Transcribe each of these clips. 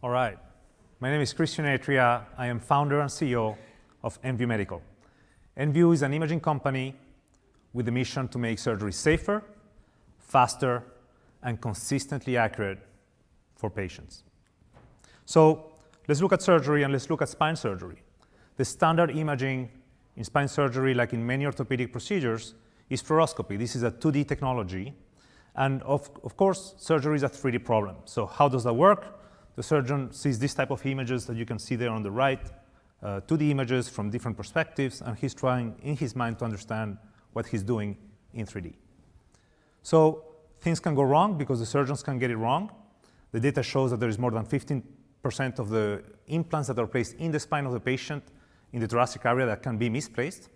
All right. My name is Cristian Atria. I am founder and CEO of nView Medical. nView is an imaging company with a mission to make surgery safer, faster, and consistently accurate for patients. So let's look at surgery, and let's look at spine surgery. The standard imaging in spine surgery, like in many orthopedic procedures, is fluoroscopy. This is a 2D technology. And of course, surgery is a 3D problem. So how does that work? The surgeon sees this type of images that you can see there on the right, 2D images from different perspectives, and he's trying in his mind to understand what he's doing in 3D. So things can go wrong because the surgeons can get it wrong. The data shows that there is more than 15% of the implants that are placed in the spine of the patient in the thoracic area that can be misplaced.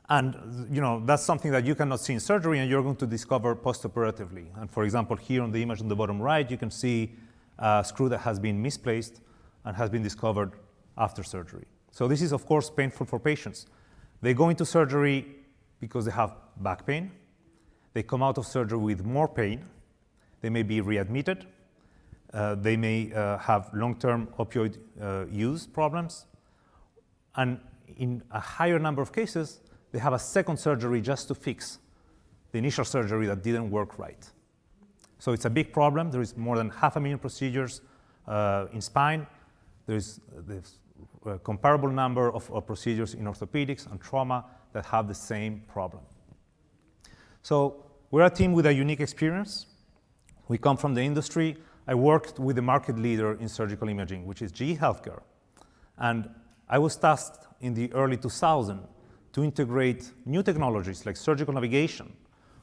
And that's something that you cannot see in surgery, and you're going to discover postoperatively. And for example, here on the image on the bottom right, you can see a screw that has been misplaced and has been discovered after surgery. So this is, of course, painful for patients. They go into surgery because they have back pain. They come out of surgery with more pain. They may be readmitted. They may have long-term opioid use problems. And in a higher number of cases, they have a second surgery just to fix the initial surgery that didn't work right. So it's a big problem. There is more than 500,000 procedures in spine. There's a comparable number of procedures in orthopedics and trauma that have the same problem. So we're a team with a unique experience. We come from the industry. I worked with the market leader in surgical imaging, which is GE Healthcare. And I was tasked in the early 2000s to integrate new technologies like surgical navigation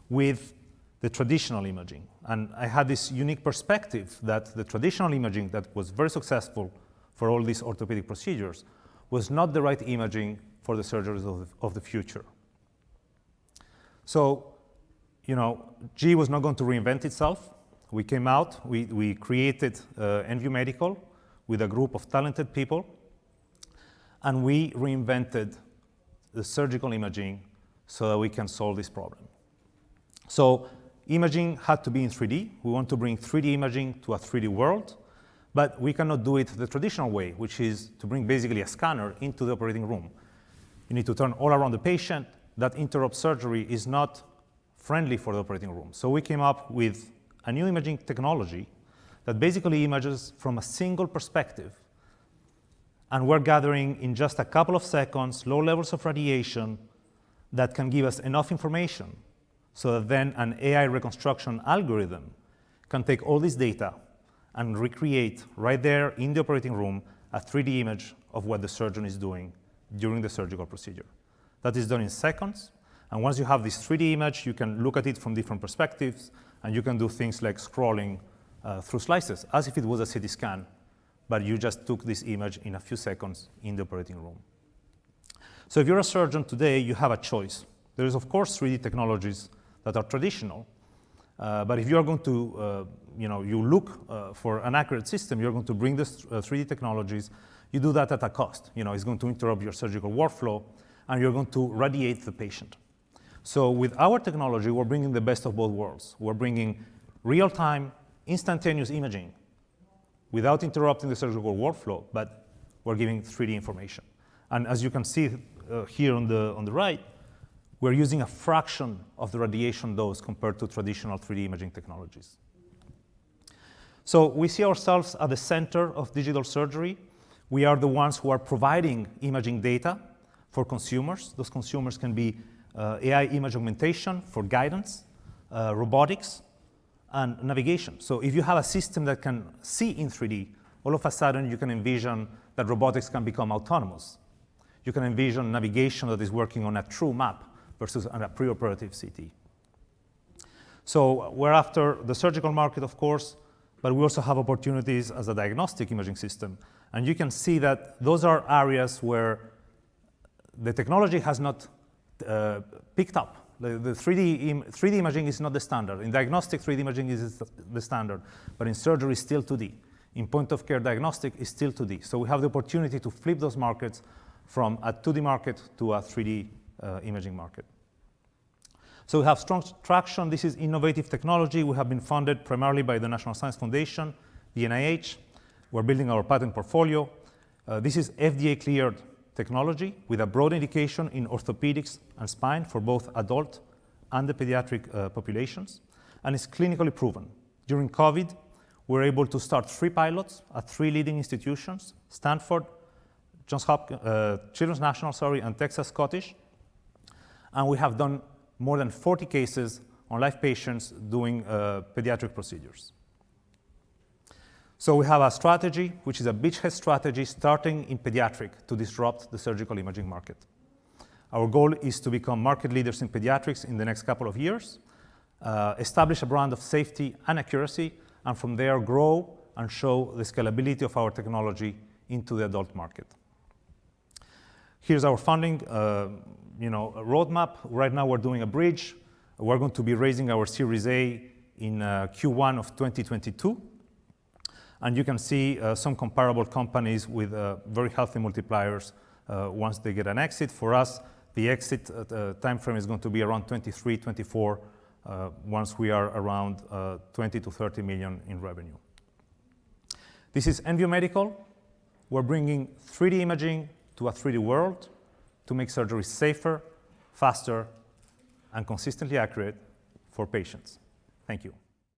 with the traditional imaging. And I had this unique perspective that the traditional imaging that was very successful for all these orthopedic procedures was not the right imaging for the surgeries of the future. So, GE was not going to reinvent itself. We came out, we created nView Medical with a group of talented people, and we reinvented the surgical imaging so that we can solve this problem. So imaging had to be in 3D. We want to bring 3D imaging to a 3D world, but we cannot do it the traditional way, which is to bring basically a scanner into the operating room. You need to turn all around the patient. That interrupt surgery is not friendly for the operating room. So we came up with a new imaging technology that basically images from a single perspective. And we're gathering in just a couple of seconds low levels of radiation that can give us enough information so that then an AI reconstruction algorithm can take all this data and recreate right there in the operating room a 3D image of what the surgeon is doing during the surgical procedure. That is done in seconds. And once you have this 3D image, you can look at it from different perspectives, and you can do things like scrolling through slices as if it was a CT scan, but you just took this image in a few seconds in the operating room. So if you're a surgeon today, you have a choice. There is, of course, 3D technologies that are traditional, but if you're going to, you look for an accurate system, you're going to bring this 3D technologies, you do that at a cost. It's going to interrupt your surgical workflow, and you're going to radiate the patient. So with our technology, we're bringing the best of both worlds. We're bringing real-time, instantaneous imaging without interrupting the surgical workflow, but we're giving 3D information. And as you can see here on the right, we're using a fraction of the radiation dose compared to traditional 3D imaging technologies. So we see ourselves at the center of digital surgery. We are the ones who are providing imaging data for consumers. Those consumers can be AI image augmentation for guidance, robotics, and navigation. So if you have a system that can see in 3D, all of a sudden you can envision that robotics can become autonomous. You can envision navigation that is working on a true map versus on a preoperative CT. So we're after the surgical market, of course, but we also have opportunities as a diagnostic imaging system. And you can see that those are areas where the technology has not picked up. The 3D imaging is not the standard. In diagnostic, 3D imaging is the standard, but in surgery, it's still 2D. In point-of-care diagnostic, it's still 2D. So we have the opportunity to flip those markets from a 2D market to a 3D imaging market. So we have strong traction. This is innovative technology. We have been funded primarily by the National Science Foundation, the NIH, We're building our patent portfolio. This is FDA-cleared technology with a broad indication in orthopedics and spine for both adult and the pediatric populations, and it's clinically proven. During COVID, we were able to start 3 pilots at 3 leading institutions, Stanford, Children's National, and Texas Scottish, and we have done more than 40 cases on live patients doing pediatric procedures. So we have a strategy, which is a beachhead strategy, starting in pediatric to disrupt the surgical imaging market. Our goal is to become market leaders in pediatrics in the next couple of years, establish a brand of safety and accuracy, and from there grow and show the scalability of our technology into the adult market. Here's our funding roadmap. Right now we're doing a bridge. We're going to be raising our Series A in Q1 of 2022. And you can see some comparable companies with very healthy multipliers once they get an exit. For us, the exit time frame is going to be around 23, 24, once we are around 20 to 30 million in revenue. This is nView Medical. We're bringing 3D imaging to a 3D world to make surgery safer, faster, and consistently accurate for patients. Thank you.